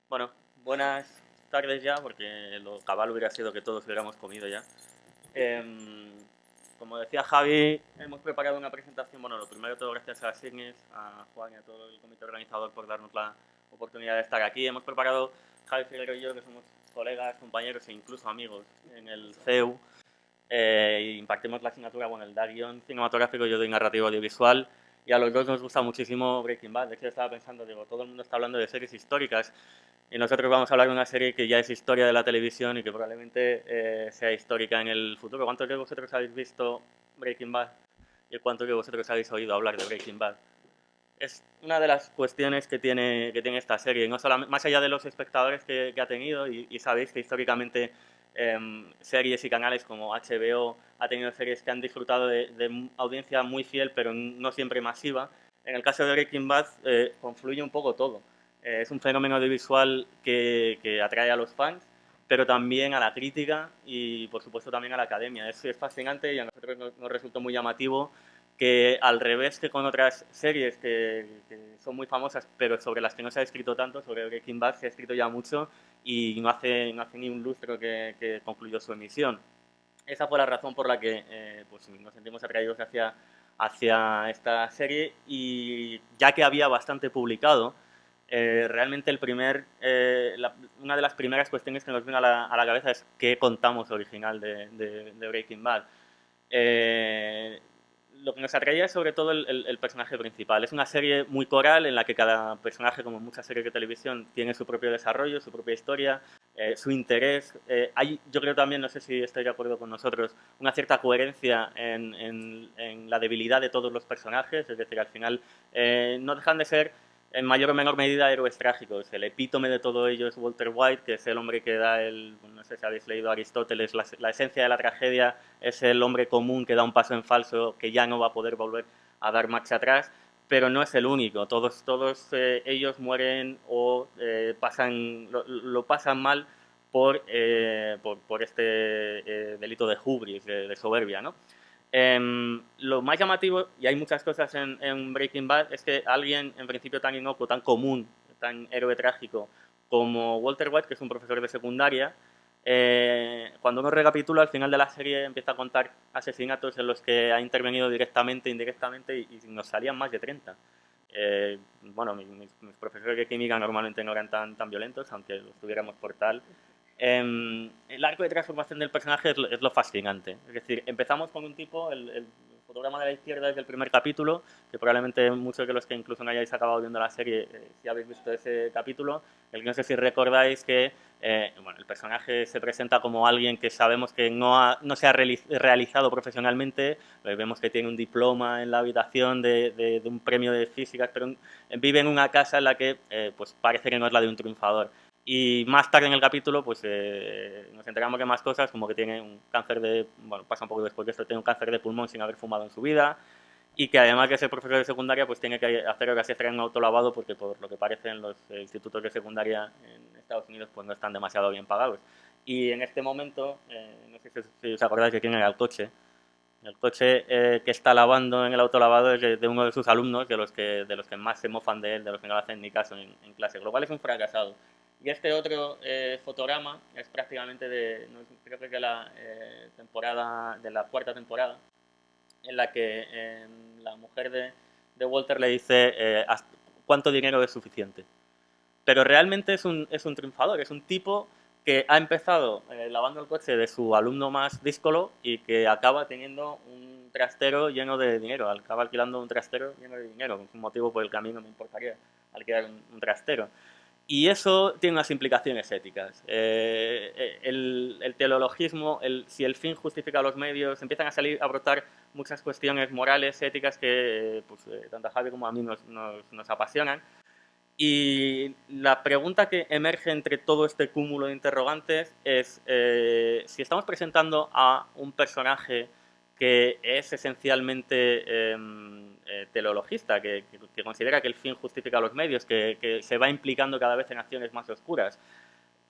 Bueno, buenas tardes ya, porque lo cabal hubiera sido que todos hubiéramos comido ya. Em, Como decía Javi, hemos preparado una presentación. Bueno, lo primero de todo, gracias a Signis, a Juan y a todo el comité organizador por darnos la oportunidad de estar aquí. Hemos preparado, Javi Figueroa y yo, que somos colegas, compañeros e incluso amigos en el CEU, y impartimos la asignatura, bueno, él da guión cinematográfico, yo doy narrativo audiovisual, y a los dos nos gusta muchísimo Breaking Bad. De hecho, estaba pensando, digo, todo el mundo está hablando de series históricas, y nosotros vamos a hablar de una serie que ya es historia de la televisión y que probablemente sea histórica en el futuro. ¿Cuántos de vosotros habéis visto Breaking Bad? ¿Y cuántos de vosotros habéis oído hablar de Breaking Bad? Es una de las cuestiones que tiene esta serie, no solamente, más allá de los espectadores que ha tenido, y sabéis que históricamente series y canales como HBO ha tenido series que han disfrutado de audiencia muy fiel, pero no siempre masiva. En el caso de Breaking Bad confluye un poco todo. Es un fenómeno audiovisual que atrae a los fans, pero también a la crítica y, por supuesto, también a la academia. Es fascinante y a nosotros nos resultó muy llamativo que, al revés que con otras series que son muy famosas, pero sobre las que no se ha escrito tanto, sobre Breaking Bad se ha escrito ya mucho y no hace ni un lustro que concluyó su emisión. Esa fue la razón por la que pues nos sentimos atraídos hacia esta serie, y ya que había bastante publicado, realmente una de las primeras cuestiones que nos vino a la cabeza es qué contamos original de Breaking Bad. Eh, lo que nos atraía es sobre todo el personaje principal. Es una serie muy coral en la que cada personaje, como en muchas series de televisión, tiene su propio desarrollo, su propia historia, su interés. Hay, yo creo también, no sé si estoy de acuerdo con nosotros, una cierta coherencia en la debilidad de todos los personajes. Es decir, al final no dejan de ser en mayor o menor medida héroes trágicos. El epítome de todo ello es Walter White, que es el hombre que da no sé si habéis leído Aristóteles, la esencia de la tragedia es el hombre común que da un paso en falso, que ya no va a poder volver a dar marcha atrás, pero no es el único. Todos ellos mueren o lo pasan mal por este delito de hubris, de soberbia, ¿no? Lo más llamativo, y hay muchas cosas en Breaking Bad, es que alguien en principio tan inocuo, tan común, tan héroe trágico como Walter White, que es un profesor de secundaria, cuando uno recapitula al final de la serie empieza a contar asesinatos en los que ha intervenido directamente, indirectamente, y nos salían más de 30. Bueno, mis profesores de química normalmente no eran tan violentos, aunque los tuviéramos por tal. El arco de transformación del personaje es lo fascinante. Es decir, empezamos con un tipo, el fotograma de la izquierda es del primer capítulo, que probablemente muchos de los que incluso no hayáis acabado viendo la serie, si habéis visto ese capítulo, el que no sé si recordáis que bueno, el personaje se presenta como alguien que sabemos que no se ha realizado profesionalmente. Vemos que tiene un diploma en la habitación de un premio de física, pero vive en una casa en la que pues parece que no es la de un triunfador. Y más tarde en el capítulo, pues nos enteramos de más cosas, como que tiene un cáncer bueno, pasa un poco después de esto, tiene un cáncer de pulmón sin haber fumado en su vida, y que además de ser profesor de secundaria, pues tiene que hacer horas extra en un autolavado, porque por lo que parece en los institutos de secundaria en Estados Unidos, pues no están demasiado bien pagados. Y en este momento, no sé si os acordáis de quién era el coche. El coche que está lavando en el autolavado es de uno de sus alumnos, de los que más se mofan de él, de los que no le hacen ni caso en clase, lo cual es un fracasado. Y este otro fotograma es prácticamente no, creo que es de la de la cuarta temporada, en la que la mujer de Walter le dice cuánto dinero es suficiente. Pero realmente es un triunfador, es un tipo que ha empezado lavando el coche de su alumno más díscolo y que acaba teniendo un trastero lleno de dinero, acaba alquilando un trastero lleno de dinero, es un motivo por el que a mí no me importaría alquilar un trastero. Y eso tiene unas implicaciones éticas. El teleologismo, si el fin justifica los medios, empiezan a brotar muchas cuestiones morales, éticas, que pues, tanto a Javi como a mí nos apasionan. Y la pregunta que emerge entre todo este cúmulo de interrogantes es si estamos presentando a un personaje que es esencialmente teleologista, que considera que el fin justifica los medios, que se va implicando cada vez en acciones más oscuras.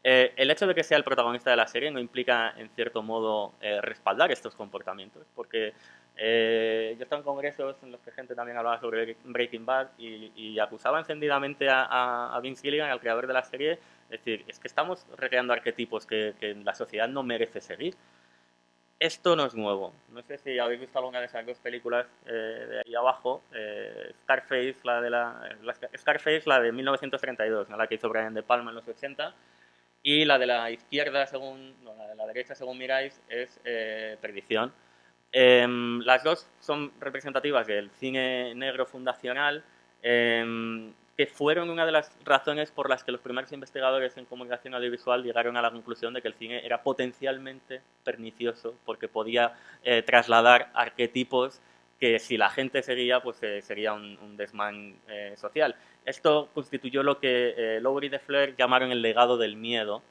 el hecho de que sea el protagonista de la serie no implica, en cierto modo, respaldar estos comportamientos, porque yo he estado en congresos en los que gente también hablaba sobre Breaking Bad y acusaba encendidamente a Vince Gilligan, al creador de la serie, es decir, es que estamos recreando arquetipos que la sociedad no merece seguir. Esto no es nuevo. No sé si habéis visto alguna de esas dos películas de ahí abajo. Scarface, Scarface, la de 1932, ¿no? La que hizo Brian De Palma en los 80. Y la de la izquierda, según, no, la de la derecha, según miráis, es Perdición. Las dos son representativas del cine negro fundacional, que fueron una de las razones por las que los primeros investigadores en comunicación audiovisual llegaron a la conclusión de que el cine era potencialmente pernicioso porque podía trasladar arquetipos que si la gente seguía, pues sería un desmán social. Esto constituyó lo que Lowry y de Fleur llamaron el legado del miedo,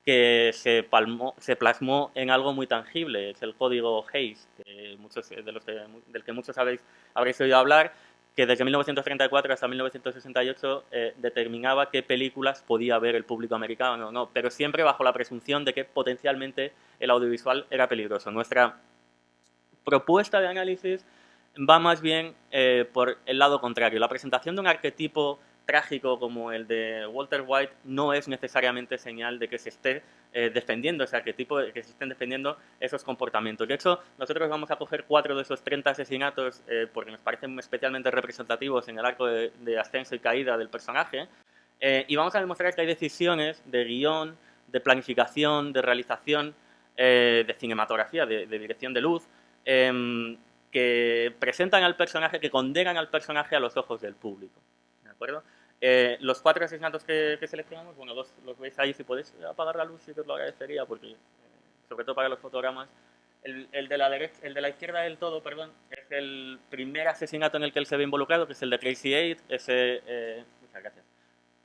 que se plasmó en algo muy tangible, es el código Hays, que del que muchos habréis oído hablar, que desde 1934 hasta 1968 determinaba qué películas podía ver el público americano o no, pero siempre bajo la presunción de que potencialmente el audiovisual era peligroso. Nuestra propuesta de análisis va más bien por el lado contrario. La presentación de un arquetipo trágico como el de Walter White no es necesariamente señal de que se esté defendiendo ese arquetipo, de que se estén defendiendo esos comportamientos. De hecho, nosotros vamos a coger 4 de esos 30 asesinatos porque nos parecen especialmente representativos en el arco de ascenso y caída del personaje, y vamos a demostrar que hay decisiones de guión, de planificación, de realización, de cinematografía, de dirección de luz, que presentan al personaje, que condenan al personaje a los ojos del público. ¿De acuerdo? Los 4 asesinatos que seleccionamos, bueno, los veis ahí. Si podéis apagar la luz, sí que os lo agradecería, porque, sobre todo para los fotogramas, el de la derecha, el de la izquierda del todo, perdón, es el primer asesinato en el que él se ve involucrado, que es el de Crazy Eight. Muchas gracias.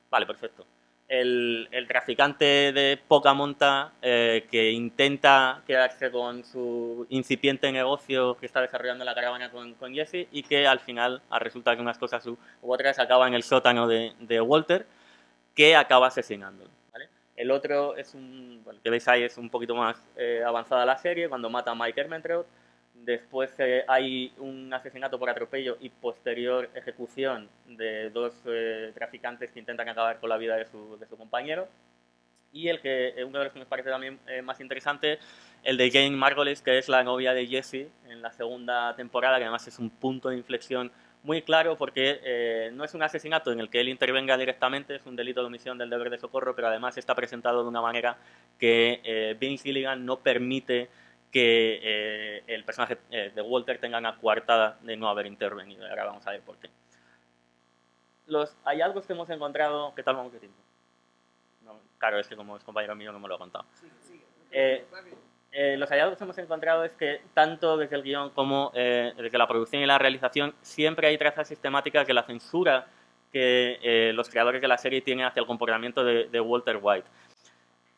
Vale, perfecto. El traficante de poca monta que intenta quedarse con su incipiente negocio que está desarrollando en la caravana con Jesse, y que al final, a resulta que unas cosas u otras, acaba en el sótano de Walter, que acaba asesinándolo. ¿Vale? El otro es bueno, que veis ahí, es un poquito más avanzada la serie, cuando mata a Mike Ehrmantraut. Después hay un asesinato por atropello y posterior ejecución de 2 traficantes que intentan acabar con la vida de su compañero. Y uno de los que me parece también más interesante, el de Jane Margolis, que es la novia de Jesse en la segunda temporada, que además es un punto de inflexión muy claro, porque no es un asesinato en el que él intervenga directamente, es un delito de omisión del deber de socorro, pero además está presentado de una manera que Vince Gilligan no permite que el personaje de Walter tenga una coartada de no haber intervenido. Ahora vamos a ver por qué. Los hallazgos que hemos encontrado... ¿Qué tal vamos de tiempo? No, claro, es que como es compañero mío no me lo ha contado. Los hallazgos que hemos encontrado es que tanto desde el guión como desde la producción y la realización siempre hay trazas sistemáticas de la censura que los creadores de la serie tienen hacia el comportamiento de Walter White.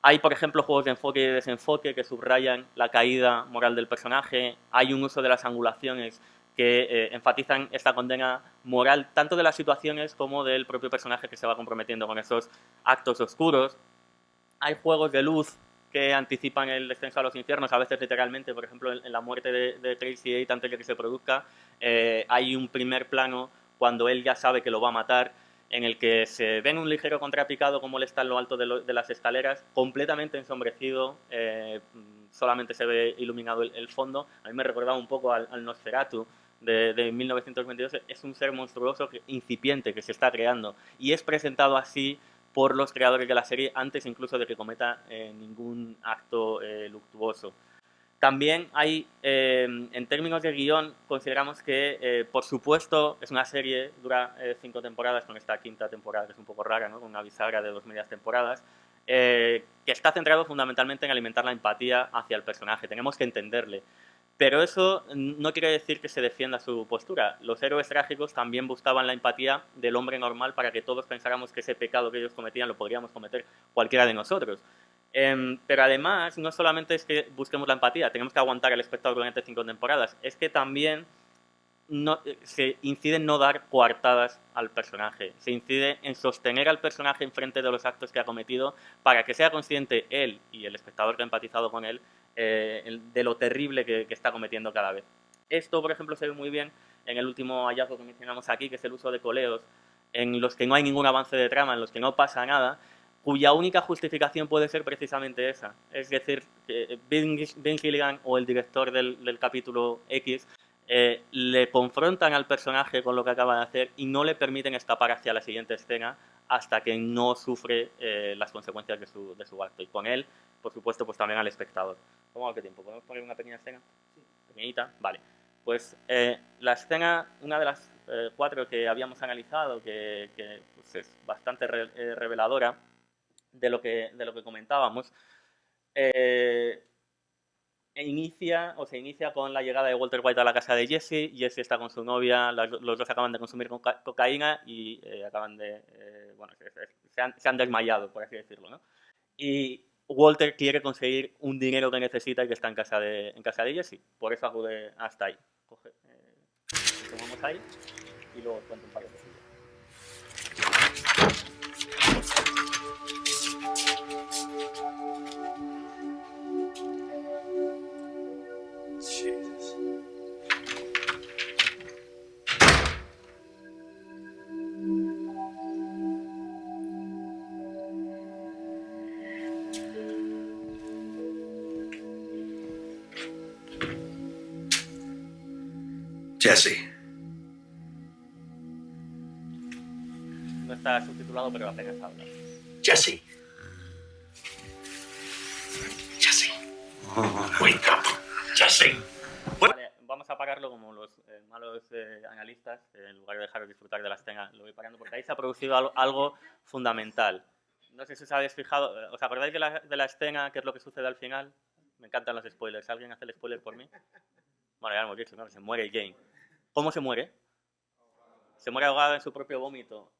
Hay, por ejemplo, juegos de enfoque y de desenfoque que subrayan la caída moral del personaje. Hay un uso de las angulaciones que enfatizan esta condena moral tanto de las situaciones como del propio personaje que se va comprometiendo con esos actos oscuros. Hay juegos de luz que anticipan el descenso a los infiernos, a veces literalmente. Por ejemplo, en la muerte de Crazy Eight, antes de que se produzca, hay un primer plano cuando él ya sabe que lo va a matar, en el que se ve en un ligero contrapicado como él está en lo alto de las escaleras, completamente ensombrecido, solamente se ve iluminado el fondo. A mí me recordaba un poco al Nosferatu de 1922. Es un ser monstruoso, incipiente, que se está creando, y es presentado así por los creadores de la serie antes incluso de que cometa ningún acto luctuoso. También hay, en términos de guión, consideramos que, por supuesto, es una serie, dura 5 temporadas, con esta 5ª temporada que es un poco rara, ¿no? Con una bisagra de 2 medias temporadas, que está centrado fundamentalmente en alimentar la empatía hacia el personaje. Tenemos que entenderle. Pero eso no quiere decir que se defienda su postura. Los héroes trágicos también buscaban la empatía del hombre normal para que todos pensáramos que ese pecado que ellos cometían lo podríamos cometer cualquiera de nosotros. Pero además, no solamente es que busquemos la empatía, tenemos que aguantar al espectador durante 5 temporadas, es que también se incide en no dar coartadas al personaje, se incide en sostener al personaje enfrente de los actos que ha cometido para que sea consciente él y el espectador que ha empatizado con él de lo terrible que está cometiendo cada vez. Esto, por ejemplo, se ve muy bien en el último hallazgo que mencionamos aquí, que es el uso de coleos, en los que no hay ningún avance de trama, en los que no pasa nada, cuya única justificación puede ser precisamente esa. Es decir, que Ben Gilligan o el director del capítulo X le confrontan al personaje con lo que acaba de hacer y no le permiten escapar hacia la siguiente escena hasta que no sufre las consecuencias de su acto. Y con él, por supuesto, pues también al espectador. ¿Cómo va qué tiempo? ¿Podemos poner una pequeña escena? Sí. Pequeñita, vale. Pues la escena, una de las 4 que habíamos analizado, que pues es bastante reveladora de lo que comentábamos, se inicia con la llegada de Walter White a la casa de Jesse. Jesse está con su novia, los dos acaban de consumir cocaína y acaban de, bueno, se han desmayado, por así decirlo, ¿no? Y Walter quiere conseguir un dinero que necesita y que está en casa de Jesse. Por eso acude hasta ahí. Tomamos ahí y luego os cuento un par de cosillas. Jesse. No está subtitulado, pero apenas habla. Jesse. Jesse. Wake up. Jesse. Vale, vamos a pararlo como los malos analistas. En lugar de dejaros disfrutar de la escena, lo voy parando porque ahí se ha producido algo fundamental. No sé si os habéis fijado. ¿Os acordáis de la escena? ¿Qué es lo que sucede al final? Me encantan los spoilers. ¿Alguien hace el spoiler por mí? Bueno, ya lo hemos dicho, ¿no? Se muere Jane. ¿Cómo se muere? Se muere ahogada en su propio vómito.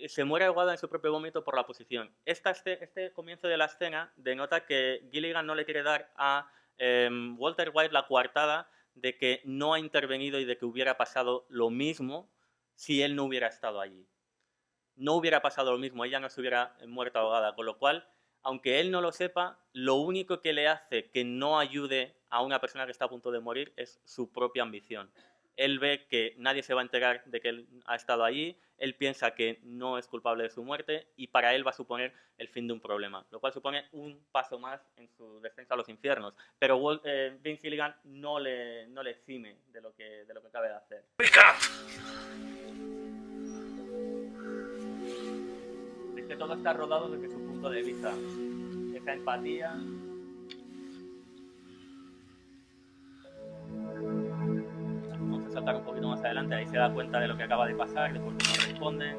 Se muere ahogada en su propio vómito por la posición. Este comienzo de la escena denota que Gilligan no le quiere dar a Walter White la coartada de que no ha intervenido y de que hubiera pasado lo mismo si él no hubiera estado allí. No hubiera pasado lo mismo, ella no se hubiera muerto ahogada, con lo cual, aunque él no lo sepa, lo único que le hace que no ayude a una persona que está a punto de morir es su propia ambición. Él ve que nadie se va a enterar de que él ha estado allí, él piensa que no es culpable de su muerte y para él va a suponer el fin de un problema, lo cual supone un paso más en su descenso a los infiernos. Pero Vince Gilligan no le exime de lo que acaba de hacer. Es que todo está rodado desde su punto de vista. Esa empatía. Vamos a saltar un poquito más adelante, ahí se da cuenta de lo que acaba de pasar, de por qué no responde.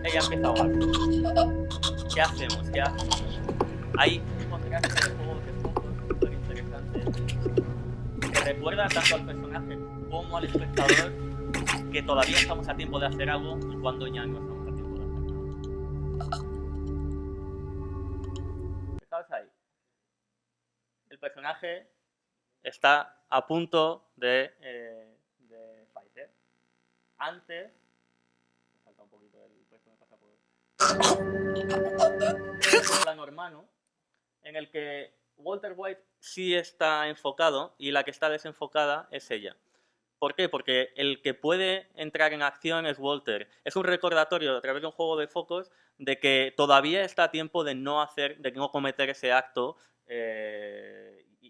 Ella empieza a ahogarse. ¿Qué hacemos? Hay un contraste de juegos de focos súper interesante. Que recuerda tanto al personaje como al espectador que todavía estamos a tiempo de hacer algo y cuando ya no estamos a tiempo de hacer nada. Fijaos ahí. El personaje está a punto de fallecer. Antes, me falta un poquito el puesto, me pasa por un plano hermano en el que Walter White sí está enfocado y la que está desenfocada es ella. ¿Por qué? Porque el que puede entrar en acción es Walter. Es un recordatorio a través de un juego de focos de que todavía está a tiempo de no cometer ese acto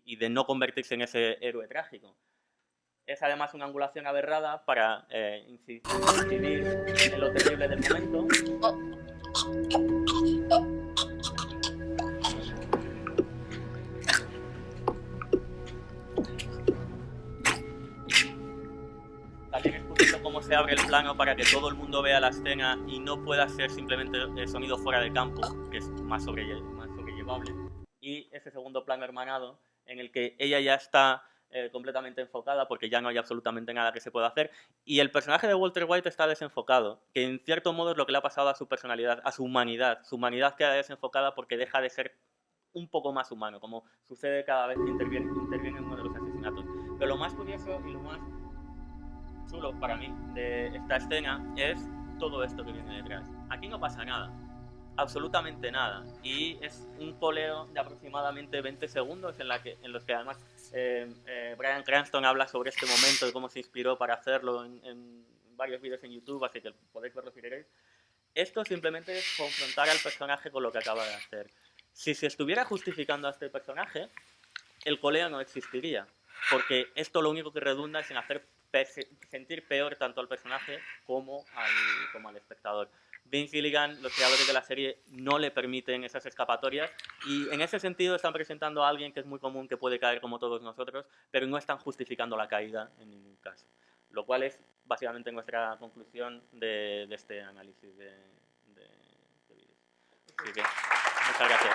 y de no convertirse en ese héroe trágico. Es además una angulación aberrada para incidir en lo terrible del momento. También es curioso cómo se abre el plano para que todo el mundo vea la escena y no pueda ser simplemente el sonido fuera de campo, que es más sobrellevable. Y ese segundo plano hermanado, en el que ella ya está completamente enfocada porque ya no hay absolutamente nada que se pueda hacer. Y el personaje de Walter White está desenfocado, que en cierto modo es lo que le ha pasado a su personalidad, a su humanidad. Su humanidad queda desenfocada porque deja de ser un poco más humano, como sucede cada vez que interviene en uno de los asesinatos. Pero lo más curioso y lo más chulo para mí de esta escena es todo esto que viene detrás. Aquí no pasa nada, absolutamente nada, y es un poleo de aproximadamente 20 segundos en los que además Bryan Cranston habla sobre este momento y cómo se inspiró para hacerlo en varios vídeos en YouTube, así que podéis verlo si queréis. Esto simplemente es confrontar al personaje con lo que acaba de hacer. Si se estuviera justificando a este personaje, el coleo no existiría, porque esto lo único que redunda es en hacer sentir peor tanto al personaje como al espectador. Vince Gilligan, los creadores de la serie, no le permiten esas escapatorias y en ese sentido están presentando a alguien que es muy común, que puede caer como todos nosotros, pero no están justificando la caída en ningún caso. Lo cual es básicamente nuestra conclusión de este análisis de vídeos. Así que, muchas gracias.